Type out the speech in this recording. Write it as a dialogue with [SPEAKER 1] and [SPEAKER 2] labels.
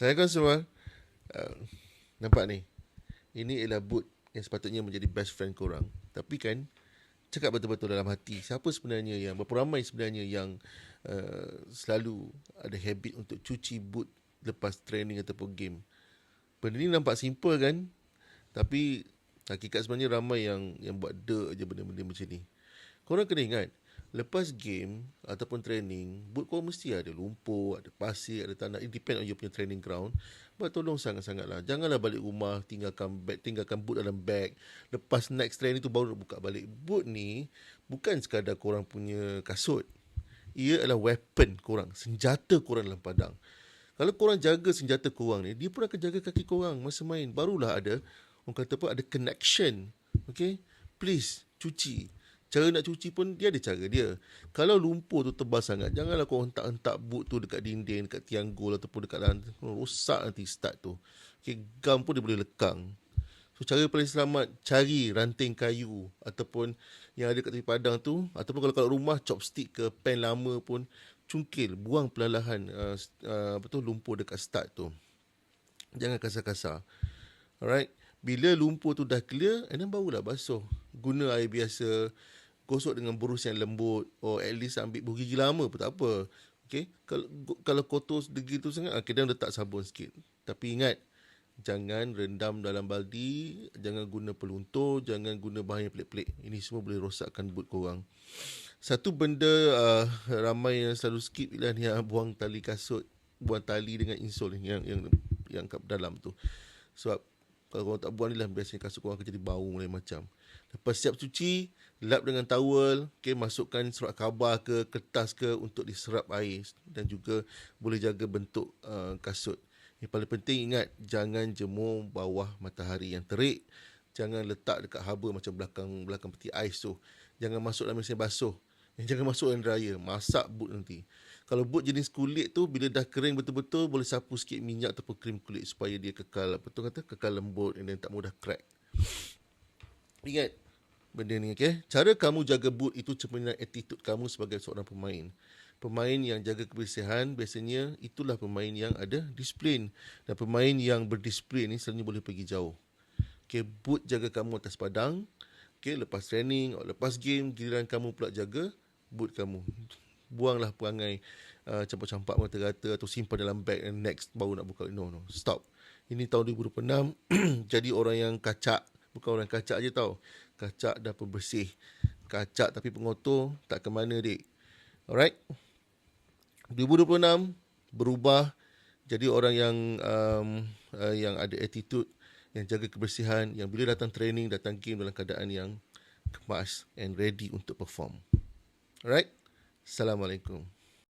[SPEAKER 1] Assalamualaikum semua. uh, Nampak ni, ini ialah boot yang sepatutnya menjadi best friend korang. Tapi kan, cakap betul-betul dalam hati, siapa sebenarnya yang, berapa ramai sebenarnya yang selalu ada habit untuk cuci boot lepas training ataupun game. Benda ni nampak simple kan, tapi hakikat sebenarnya ramai yang buat je benda-benda macam ni. Korang kena ingat, lepas game ataupun training, boot korang mesti ada lumpur, ada pasir, ada tanah. It depend on you punya training ground. But tolong sangat-sangatlah, janganlah balik rumah tinggalkan boot dalam bag. Lepas next training tu baru nak buka balik. Boot ni bukan sekadar korang punya kasut. Ia adalah weapon korang, senjata korang dalam padang. Kalau korang jaga senjata korang ni, dia pun akan jaga kaki korang masa main. Barulah ada, orang kata apa, ada connection. Okay? Please, cuci. Cara nak cuci pun dia ada cara dia. Kalau lumpur tu tebal sangat, janganlah kau hentak-hentak boot tu dekat dinding, dekat tiang gol ataupun dekat lantai. Rosak nanti start tu. Okay, gam pun dia boleh lekang. So cara paling selamat, cari ranting kayu ataupun yang ada kat tepi padang tu, ataupun kalau kat rumah chopstick ke pen lama pun cungkil, buang perlahan lumpur dekat start tu. Jangan kasar-kasar. Alright. Bila lumpur tu dah clear, and then barulah basuh. Guna air biasa, gosok dengan berus yang lembut, or at least ambil buah gigi lama pun tak apa. Okay? Kalau kotor begitu sangat, dan letak sabun sikit. Tapi ingat, jangan rendam dalam baldi, jangan guna peluntur, jangan guna bahan yang pelik-pelik. Ini semua boleh rosakkan boot korang. Satu benda ramai yang selalu skip ialah ni, buang tali kasut, buang tali dengan insole yang kat dalam tu. Sebab kalau korang tak buang ni lah, biasanya kasut korang akan jadi bau lain macam. Lepas siap cuci, lap dengan towel, okay, masukkan surat khabar ke kertas ke untuk diserap air, dan juga boleh jaga bentuk kasut. Yang paling penting ingat, jangan jemur bawah matahari yang terik. Jangan letak dekat haba macam belakang peti ais tu. Jangan masuk dalam mesin basuh. Jangan masuk dalam dryer. Masak boot nanti. Kalau boot jenis kulit tu, bila dah kering betul-betul, boleh sapu sikit minyak ataupun krim kulit supaya dia kekal lembut dan tak mudah crack. Ingat benda ni, okay? Cara kamu jaga boot itu cerminan attitude kamu sebagai seorang pemain. Pemain yang jaga kebersihan, biasanya itulah pemain yang ada disiplin. Dan pemain yang berdisiplin ni selalunya boleh pergi jauh. Okay, boot jaga kamu atas padang. Okay, lepas training, lepas game, giliran kamu pula jaga boot kamu. Buanglah perangai campak-campak mata-rata atau simpan dalam bag and next baru nak buka. No, stop. Ini tahun 2026. Jadi orang yang kacak. Bukan orang kacak je tau. Kacak dan pembersih. Kacak tapi pengotor, tak ke mana dik. Alright. 2026 berubah jadi orang yang ada attitude, yang jaga kebersihan, yang bila datang training, datang game dalam keadaan yang kemas and ready untuk perform. Alright. Assalamualaikum.